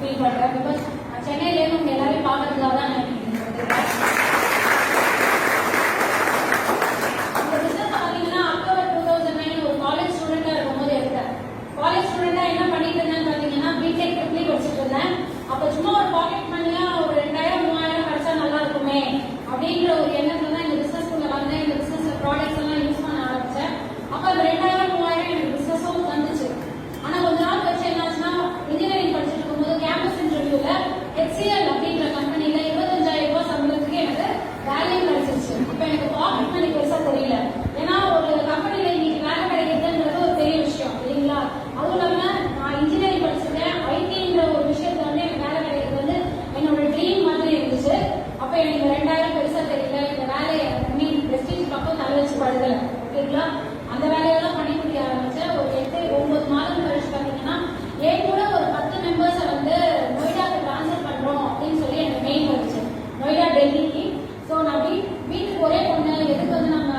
Feel பண்றேன். Because சென்னையில இருந்து எல்லாரையும் பார்க்கறதுக்காக தான் நான் இந்த பிசினஸ் பாத்தீங்கன்னா அக்டோபர் 2009 ஒரு காலேஜ் ஸ்டூடெண்டா இருக்கும்போது எடுத்தேன். காலேஜ் ஸ்டூடெண்டா என்ன பண்ணிட்டு இருந்தேன்னு பாத்தீங்கன்னா பிடெக் ட்ரிபிள் படிச்சுட்டு இருந்தேன். அப்ப சும்மா ஒரு பாக்கெட் மணியா ஒரு 2000-3000 கிடைச்சா நல்லா இருக்குமே அப்படின்ற ஒரு எண்ணத்துல தான் இந்த பிசினஸ்க்குள்ள வந்தேன். இந்த பிசினஸ் ப்ராடக்ட்ஸ் எல்லாம் யூஸ் பண்ண ஆரம்பிச்சேன். அப்ப அந்த 2000-3000 எனக்கு பிசினஸும் வந்துச்சு. ஆனா கொஞ்ச நாள் கழிச்சு என்னாச்சுன்னா இன்ஜினியரிங் படிச்சுட்டு இருக்கும்போது கேம்பஸ் இன்டர்வியூல HCL அப்படின்ற கம்பெனில 25,000 ரூபாய் சம்பளத்துக்கு எனக்கு வேலையும் கிடைச்சிருச்சு. இப்ப எனக்கு பாக்கெட் மணி பெருசா தெரியல. ஏன்னா ஒரு கம்பெனில இன்னைக்கு வேலை கிடைக்கிறதுன்றது ஒரு பெரிய விஷயம் இல்லைங்களா? அதுவும் இல்லாம நான் இன்ஜினியரிங் படிச்சிருக்கேன். ஐடின்ற ஒரு விஷயத்துல வந்து எனக்கு வேலை கிடைக்கிறது வந்து என்னோட ட்ரீம் மாதிரி இருந்துச்சு. அப்ப எனக்கு 2000 பெருசா தெரியல. இந்த வேலையை பிரஸ்டீஜ் பக்கம் தலை வச்சு படுதல ஓகேங்களா? அந்த வேலையெல்லாம் பண்ணி முடிய ஆரம்பிச்சேன். ஒரு 8-9 மாதம் கழிச்சு பாத்தீங்கன்னா என் கூட ஒரு 10 மெம்பர்ஸை வந்து நொய்டாக்கு டிரான்ஸ்ஃபர் பண்றோம் அப்படின்னு சொல்லி எனக்கு மெயில் வந்துச்சு, நொய்டா டெல்லிக்கு. ஸோ நான் வீட்டுக்கு ஒரே பொண்ணு, எதுக்கு வந்து நம்ம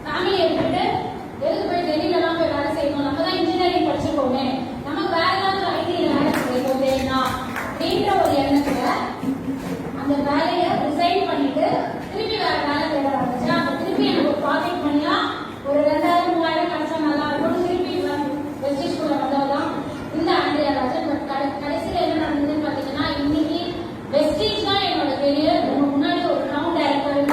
ஃபேமிலி எடுத்துட்டு எதுக்கு போய் டெல்லியிலலாம் போய் வேலை செய்யணும், நம்ம தான் இன்ஜினியரிங் படிச்சிருக்கோமே, நமக்கு வேற ஏதாவது ஐடியில் வேலை செய்யணும் வேணா அப்படின்ற ஒரு எண்ணத்துல அந்த வேலையை ரிசைன் பண்ணிட்டு திருப்பி வேற வேலை தேட ஆரம்பிச்சேன். அப்ப திருப்பி எனக்கு ஒரு பாக்கெட் பண்ணியா ஒரு 2000-3000 கிடைச்சா நல்லா இருக்கும். திருப்பி வெஸ்டிஜ்குள்ள வந்ததான் இந்த ஆண்ட்ரியா ராஜன். பட் கடைசியில என்ன நடந்ததுன்னு பாத்தீங்கன்னா இன்னைக்கு வெஸ்டிஜ் தான் என்னோட கெரியர். உங்க முன்னாடி ஒரு கிரவுண்ட் டைரக்டர்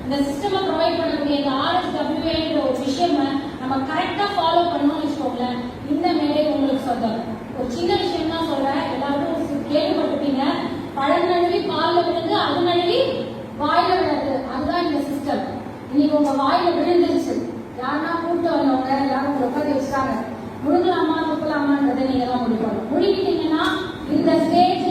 இந்த சிஸ்டமை ப்ரொவைட் பண்ணக்கூடிய இந்த RSWAன்ற ஒரு விஷயம் நம்ம கரெக்டா ஃபாலோ பண்ணணும்னு வச்சுக்கோங்களேன். இந்த மேடை உங்களுக்கு சொந்தம். ஒரு சின்ன விஷயம் தான் சொல்றேன், எல்லாரும் கேள்விப்பட்டிருப்பீங்க, பழம் நழுவி பால்ல விழுந்து அது நழுவி வாயில விழுது. அதுதான் இந்த சிஸ்டம். இன்னைக்கு உங்க வாயில விழுந்துருச்சு, யாருன்னா கூப்பிட்டு வந்தவங்க எல்லாரும் உங்களை உட்காந்து வச்சுட்டாங்க, முழுங்கலாமா துப்பலாமான்றதை நீங்க தான் முடிக்கணும். முடிக்கிட்டீங்கன்னா இந்த ஸ்டேஜ்